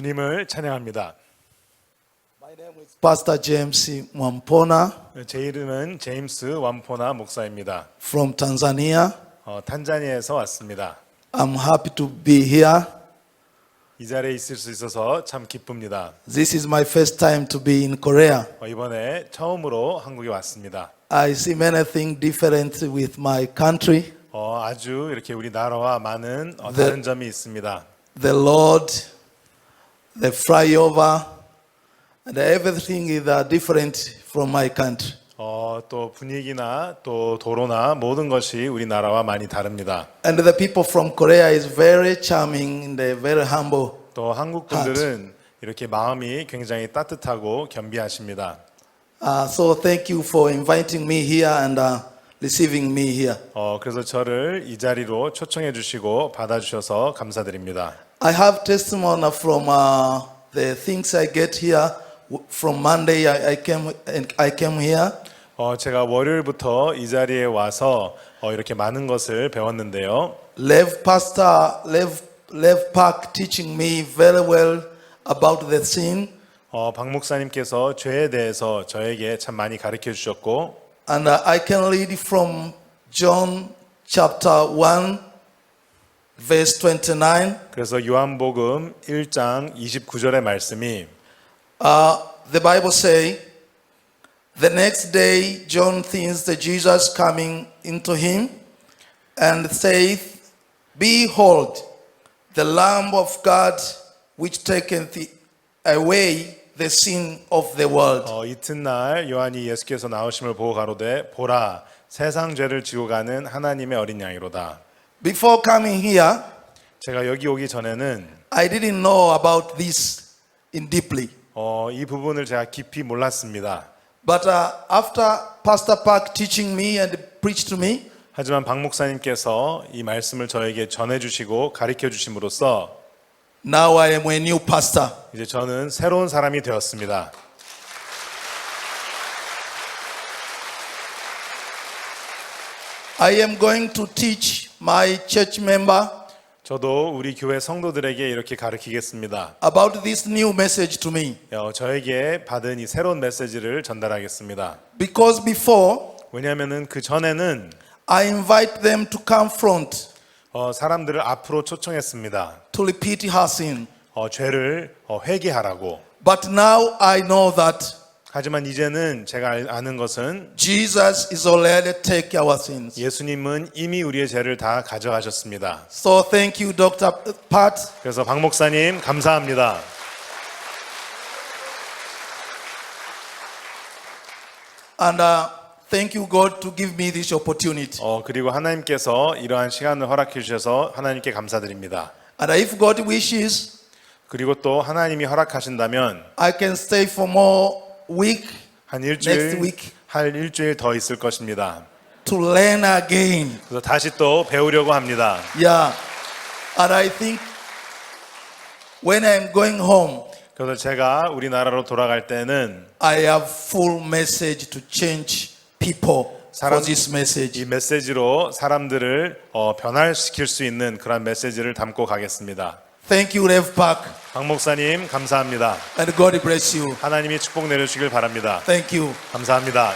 주님을 찬양합니다. My name is Pastor James Mwampona 제 이름은 제임스 완포나 목사입니다. from Tanzania. 탄자니아에서 왔습니다. I'm happy to be here. 이 자리에 있을 수 있어서 참 기쁩니다. This is my first time to be in Korea. 이번에 처음으로 한국에 왔습니다. I see many things different with my country. 아주 이렇게 우리 나라와 많은 다른 점이 있습니다. The Lord, the flyover, and everything is different from my country. 또 분위기나 또 도로나 모든 것이 우리 나라와 많이 다릅니다. And the people from Korea is very charming and they're very humble. 또 한국 분들은 이렇게 마음이 굉장히 따뜻하고 겸비하십니다. So thank you for inviting me here and receiving me here. 그래서 저를 이 자리로 초청해 주시고 받아주셔서 감사드립니다. I have testimony from the things I get here. From Monday I came here. 제가 월요일부터 이 자리에 와서 이렇게 많은 것을 배웠는데요. Lev Park teaching me very well about the sin. 박 목사님께서 죄에 대해서 저에게 참 많이 가르쳐 주셨고, And I can read from John chapter 1 verse 29. 그래서 요한복음 1장 29절의 말씀이 The Bible say, the next day John thinks that Jesus coming into him and saith, Behold, the Lamb of God which taketh away the sin of the world. 이튿날 요한이 예수께서 나오심을 보고 가로되 보라 세상 죄를 지고 가는 하나님의 어린 양이로다. Before coming here, 제가 여기 오기 전에는 I didn't know about this in deeply. 이 부분을 제가 깊이 몰랐습니다. But after Pastor Park teaching me and preached to me, 하지만 박 목사님께서 이 말씀을 저에게 전해주시고 가르쳐 주심으로써 now I am a new pastor. 이제 저는 새로운 사람이 되었습니다. I am going to teach my church member 저도 우리 교회 성도들에게 이렇게 가르치겠습니다. about this new message to me. 저에게 받은 이 새로운 메시지를 전달하겠습니다. Because before, 왜냐하면은 그 전에는 I invite them to come front 사람들을 앞으로 초청했습니다. to repeat her sin. 죄를 회개하라고. But now I know that 하지만 이제는 제가 아는 것은 Jesus is already take our sins. 예수님은 이미 우리의 죄를 다 가져가셨습니다. So thank you, Dr. Pat. 그래서 박 목사님 감사합니다. And thank you, God, to give me this opportunity. 그리고 하나님께서 이러한 시간을 허락해 주셔서 하나님께 감사드립니다. And if God wishes, 그리고 또 하나님이 허락하신다면 I can stay for more week 한 next 일주일 week 할 일주일 더 있을 것입니다. to learn again. 그래서 다시 또 배우려고 합니다. Yeah. And I think when I'm going home, 그래서 제가 우리나라로 돌아갈 때는 I have full message to change people for this 이 message. 메시지로 사람들을 변화시킬 수 있는 그런 메시지를 담고 가겠습니다. Thank you, Rev Park, 박 목사님 감사합니다. and God bless you. 하나님이 축복 내려주시길 바랍니다. Thank you. 감사합니다.